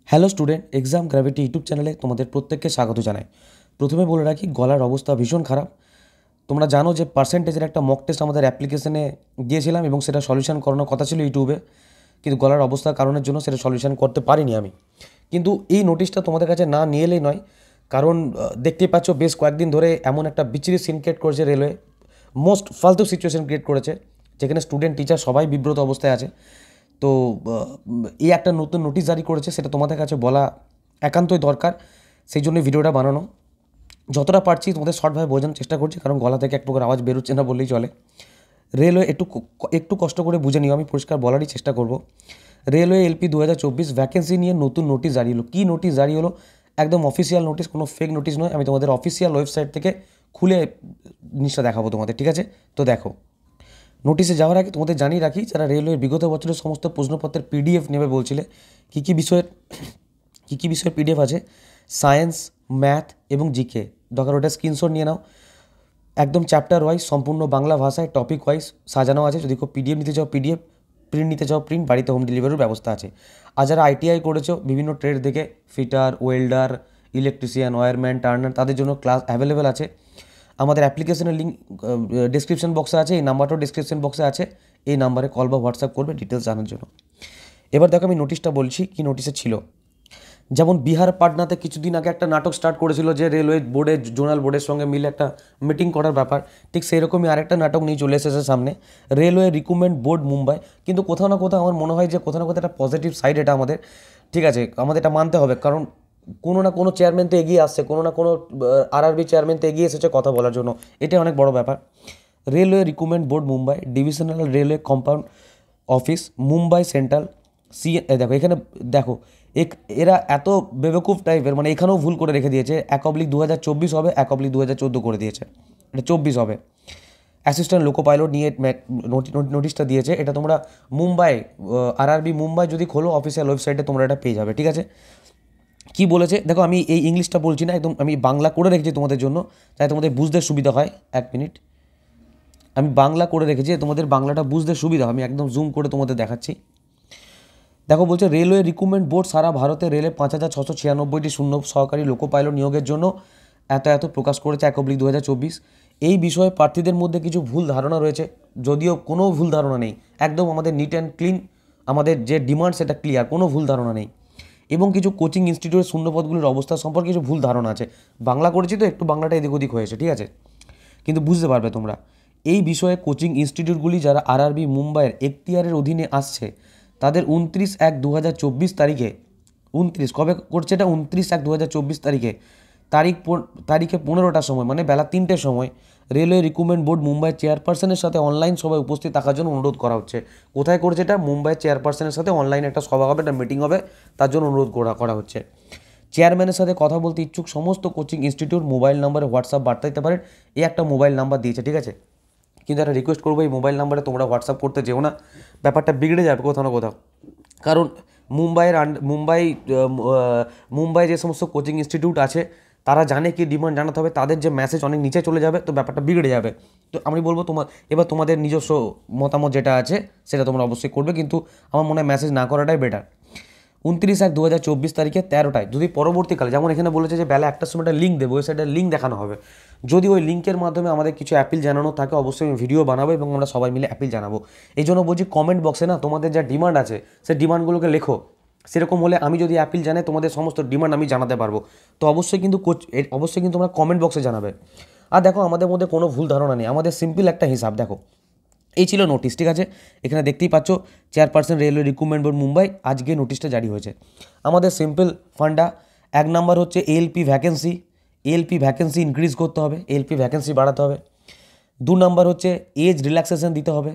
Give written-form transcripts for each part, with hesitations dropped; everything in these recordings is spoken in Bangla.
Hello student, exam gravity YouTube চ্যানেলে তোমাদের প্রত্যেককে স্বাগত জানাই। প্রথমে বলে রাখি, গলার অবস্থা ভীষণ খারাপ। তোমরা জানো যে পার্সেন্টেজের একটা মক টেস্ট আমাদের অ্যাপ্লিকেশনে দিয়েছিলাম এবং সেটা সলিউশন করানোর কথা ছিল ইউটিউবে, কিন্তু গলার অবস্থার কারণের জন্য সেটা সলিউশন করতে পারিনি আমি। কিন্তু এই নোটিশটা তোমাদের কাছে না নিয়ে এলেই নয়, কারণ দেখতেই পাচ্ছ বেশ কয়েকদিন ধরে এমন একটা বিচ্ছিরি সিন ক্রিয়েট করেছে রেলওয়ে, মোস্ট ফালতু সিচুয়েশন ক্রিয়েট করেছে, যেখানে স্টুডেন্ট টিচার সবাই বিব্রত অবস্থায় আছে। তো এই একটা নতুন নোটিশ জারি করেছে, সেটা তোমাদের কাছে বলা একান্তই দরকার, সেই জন্য ভিডিওটা বানানো। যতটা পারছি তোমাদের শর্টভাবে বোঝানোর চেষ্টা করছি, কারণ গলা থেকে এক প্রকার আওয়াজ বেরোচ্ছে না বললেই চলে। রেলওয়ে একটু কষ্ট করে বুঝে নিও, আমি পরিষ্কার বলারই চেষ্টা করব। রেলওয়ে এলপি 2024 ভ্যাকেন্সি নিয়ে নতুন নোটিশ জারি হলো। কী নোটিশ জারি হলো? একদম অফিসিয়াল নোটিশ, কোনো ফেক নোটিশ নয়। আমি তোমাদের অফিসিয়াল ওয়েবসাইট থেকে খুলে জিনিসটা দেখাবো তোমাদের, ঠিক আছে? তো দেখো, নোটিশে যাওয়ার আগে তোমাদের জানিয়ে রাখি, যারা রেলওয়ের বিগত বছরের সমস্ত প্রশ্নপত্রের পিডিএফ নেবে বলছিলে, কী কী বিষয়ের পিডিএফ আছে, সায়েন্স, ম্যাথ এবং জিকে, দরকার ওটা স্ক্রিনশট নিয়ে নাও। একদম চ্যাপ্টার ওয়াইজ, সম্পূর্ণ বাংলা ভাষায় টপিক ওয়াইজ সাজানো আছে। যদি কেউ পিডিএফ নিতে চাও পিডিএফ, প্রিন্ট নিতে চাও প্রিন্ট, বাড়িতে হোম ডেলিভারির ব্যবস্থা আছে। আর যারা আইটিআই করেছো বিভিন্ন ট্রেড থেকে, fitter, welder, electrician, wireman, turner, তাদের জন্য ক্লাস অ্যাভেলেবেল আছে। আমাদের অ্যাপ্লিকেশনের লিঙ্ক ডিসক্রিপশন বক্সে আছে, এই নাম্বারটাও ডিসক্রিপশন বক্সে আছে। এই নাম্বারে কল বা হোয়াটসঅ্যাপ করবে ডিটেলস জানার জন্য। এবার দেখো, আমি নোটিশটা বলছি কি নোটিশে ছিল। যেমন বিহার পাটনাতে কিছুদিন আগে একটা নাটক স্টার্ট করেছিল যে রেলওয়ে বোর্ডের জোনাল বোর্ডের সঙ্গে মিলে একটা মিটিং করার ব্যাপার, ঠিক সেই রকমই আরেকটা নাটক নিয়ে চলে এসেছে সামনে, রেলওয়ে রিক্রুটমেন্ট বোর্ড মুম্বাই। কিন্তু কোথাও না কোথাও আমার মনে হয় যে কোথাও না কোথাও একটা পজিটিভ সাইড এটা আমাদের, ঠিক আছে, আমাদের এটা মানতে হবে, কারণ কোনো না কোনো চেয়ারম্যান তো এগিয়ে আসছে, কোনো না কোনো আরআরবি চেয়ারম্যান তো এগিয়ে এসেছে কথা বলার জন্য, এটা অনেক বড় ব্যাপার। Railway recruitment board Mumbai, divisional railway compound office Mumbai central. দেখো এখানে, দেখো এরা এত বেবকুফ টাইপের, মানে এখানেও ভুল করে রেখে দিয়েছে, 1/2024 হবে, 1/2014 করে দিয়েছে, এটা 24 হবে। অ্যাসিস্ট্যান্ট লোকো পাইলট নিয়ে নোটিশটা দিয়েছে। এটা তোমরা মুম্বাই, আরআরবি মুম্বাই যদি খোলো অফিসিয়াল ওয়েবসাইটে তোমরা এটা পেয়ে যাবে, ঠিক আছে? কি বলেছে দেখো, আমি এই ইংলিশটা বলছি না, একদম আমি বাংলা করে রেখেছি তোমাদের জন্য, তাই তোমাদের বুঝতে সুবিধা হয়। এক মিনিট, আমি বাংলা করে রেখেছি, তোমাদের বাংলাটা বুঝতে সুবিধা, আমি একদম জুম করে তোমাদের দেখাচ্ছি। দেখো বলছে, রেলওয়ে রিক্রুটমেন্ট বোর্ড সারা ভারতে রেলে 5696টি শূন্য সহকারী লোকো পাইলট নিয়োগের জন্য এত প্রকাশ করেছে 1/2024। এই বিষয়ে প্রার্থীদের মধ্যে কিছু ভুল ধারণা রয়েছে, যদিও কোনো ভুল ধারণা নেই, একদম আমাদের নিট অ্যান্ড ক্লিন, আমাদের যে ডিমান্ড সেটা ক্লিয়ার, কোনো ভুল ধারণা নেই। এবং কিছু কোচিং ইনস্টিটিউটের শূন্যপদগুলির অবস্থা সম্পর্কে কিছু ভুল ধারণা আছে। বাংলা করেছি তো একটু বাংলাটা এদিক ওদিক হয়েছে, ঠিক আছে, কিন্তু বুঝতে পারবে তোমরা। এই বিষয়ে কোচিং ইনস্টিটিউটগুলি যারা আরআরবি মুম্বাইয়ের এখতিয়ারের অধীনে আসছে, তাদের 29/1/2024 তারিখে, 29 কবে করছে এটা, 29/1/2024 তারিখে তারিখে 15টার সময়, মানে বেলা 3টের সময় রেলওয়ে রিক্রুটমেন্ট বোর্ড মুম্বাই চেয়ারপারসনের সাথে অনলাইন সভায় উপস্থিত থাকার জন্য অনুরোধ করা হচ্ছে। কোথায় করছে এটা? মুম্বাই চেয়ারপারসনের সাথে অনলাইনে একটা সভা হবে, একটা মিটিং হবে, তার জন্য অনুরোধ করা হচ্ছে। চেয়ারম্যানের সাথে কথা বলতে ইচ্ছুক সমস্ত কোচিং ইনস্টিটিউট মোবাইল নাম্বারে হোয়াটসঅ্যাপ বার্তা দিতে পারেন। এই একটা মোবাইল নাম্বার দিয়েছে, ঠিক আছে, কিন্তু একটা রিকোয়েস্ট করবো, এই মোবাইল নাম্বারে তোমরা হোয়াটসঅ্যাপ করতে যেও না, ব্যাপারটা বিগড়ে যাবে কোথাও না কোথাও। কারণ মুম্বাই যে সমস্ত কোচিং ইনস্টিটিউট আছে, তারা জানে কি ডিমান্ড জানাতে হবে, তাদের যে মেসেজ অনেক নিচে চলে যাবে, তো ব্যাপারটা বিগড়ে যাবে। তো আমি বলবো এবার তোমাদের নিজস্ব মতামত যেটা আছে সেটা তোমরা অবশ্যই করবে, কিন্তু আমার মনে হয় মেসেজ না করাটাই বেটার। 29/1/2024 তারিখে 13টায়, যদি পরবর্তীকালে, যেমন এখানে বলেছে যে বেলা 1টার সময় একটা লিঙ্ক দেবো, ওই সাইডের লিঙ্ক দেখানো হবে, যদি ওই লিঙ্কের মাধ্যমে আমাদের কিছু অ্যাপিল জানানো থাকে, অবশ্যই আমি ভিডিও বানাবো এবং আমরা সবাই মিলে অ্যাপিল জানাবো। এই জন্য বলছি, কমেন্ট বক্সে না তোমাদের যা ডিমান্ড আছে সেই ডিমান্ডগুলোকে লেখো। সেরকম হলে আমি যদি অ্যাপিল জানাই, তোমাদের সমস্ত ডিমান্ড আমি জানাতে পারবো। তো অবশ্যই কিন্তু তোমরা কমেন্ট বক্সে জানাবে। আর দেখো, আমাদের মধ্যে কোনো ভুল ধারণা নেই, আমাদের সিম্পল একটা হিসাব। দেখো, এই ছিল নোটিশ, ঠিক আছে, এখানে দেখতেই পাচ্ছ chairperson railway recruitment board Mumbai, আজকে নোটিশটা জারি হয়েছে। আমাদের সিম্পল ফান্ডা, 1 নাম্বার হচ্ছে এএলপি ভ্যাকেন্সি ইনক্রিজ করতে হবে, এএলপি ভ্যাকেন্সি বাড়াতে হবে। 2 নাম্বার হচ্ছে এজ রিল্যাক্সেশন দিতে হবে,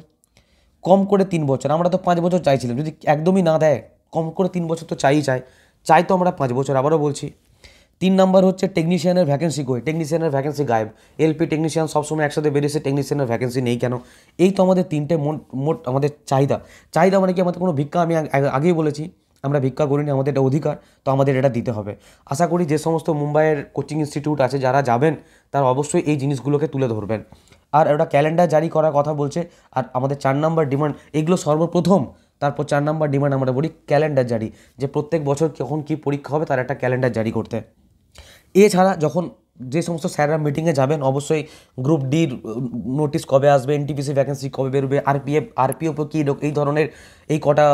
কম করে 3 বছর, আমরা তো 5 বছর চাইছিলাম, যদি একদমই না দেয় কম করে 3 বছর তো চাই তো আমরা 5 বছর, আবারও বলছি। 3 নাম্বার হচ্ছে টেকনিশিয়ানের ভ্যাকেন্সি কই, টেকনিশিয়ানের ভ্যাকেন্সি গায়েব, এলপি টেকনিশিয়ান সবসময় একসাথে বেরিয়েছে, টেকনিশিয়ানের ভ্যাকেন্সি নেই কেন? এই তো আমাদের 3টে মোট আমাদের চাহিদা মানে কি, আমাদের কোনো ভিক্ষা, আমি আগেই বলেছি আমরা ভিক্ষা করিনি, আমাদের এটা অধিকার, তো আমাদের এটা দিতে হবে। আশা করি যে সমস্ত মুম্বাইয়ের কোচিং ইনস্টিটিউট আছে যারা যাবেন, তারা অবশ্যই এই জিনিসগুলোকে তুলে ধরবেন। আর ওটা ক্যালেন্ডার জারি করার কথা বলছে। আর আমাদের 4 নাম্বার ডিমান্ড, এগুলো সর্বপ্রথম তারপর 4 নম্বর ডিমান্ড আমরা বলি ক্যালেন্ডার জারি, যে প্রত্যেক বছর কখন কী পরীক্ষা হবে তার একটা ক্যালেন্ডার জারি করতে। এছাড়া যখন যে সমস্ত স্যাররা মিটিংয়ে যাবেন অবশ্যই গ্রুপ ডির নোটিশ কবে আসবে, এনটিপিসি ভ্যাকেন্সি কবে বেরোবে, আরপিএফও কী এই ধরনের এই কটা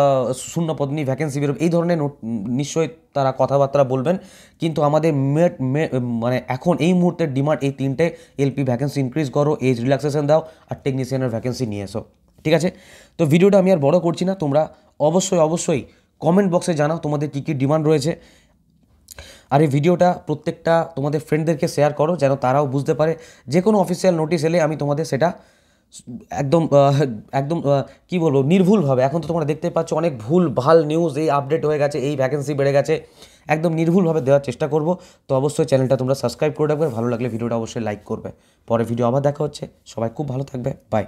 শূন্য পদ নিয়ে ভ্যাকেন্সি বেরোবে, এই ধরনের নিশ্চয়ই তারা কথাবার্তা বলবেন। কিন্তু আমাদের মানে এখন এই মুহূর্তের ডিমান্ড এই তিনটে: এলপি ভ্যাকেন্সি ইনক্রিজ করো, এজ রিল্যাক্সেশন দাও, আর টেকনিশিয়ানের ভ্যাকেন্সি নিয়ে এসো। ঠিক আছে, তো ভিডিওটা আমি আর বড় করছি না, তোমরা অবশ্যই কমেন্ট বক্সে জানাও তোমাদের কী কী ডিমান্ড রয়েছে। আর এই ভিডিওটা প্রত্যেকটা তোমাদের ফ্রেন্ডদেরকে শেয়ার করো, যেন তারাও বুঝতে পারে যে কোনো অফিসিয়াল নোটিশ এলে আমি তোমাদের সেটা একদম একদম কী বলবো, নির্ভুলভাবে। এখন তো তোমরা দেখতে পাচ্ছ অনেক ভুল ভাল নিউজ, এই আপডেট হয়ে গেছে, এই ভ্যাকেন্সি বেড়ে গেছে, একদম নির্ভুলভাবে দেওয়ার চেষ্টা করব। তো অবশ্যই চ্যানেলটা তোমরা সাবস্ক্রাইব করে রাখবে, ভালো লাগলে ভিডিওটা অবশ্যই লাইক করবে। পরে ভিডিও আবার দেখা হচ্ছে, সবাই খুব ভালো থাকবে, বাই।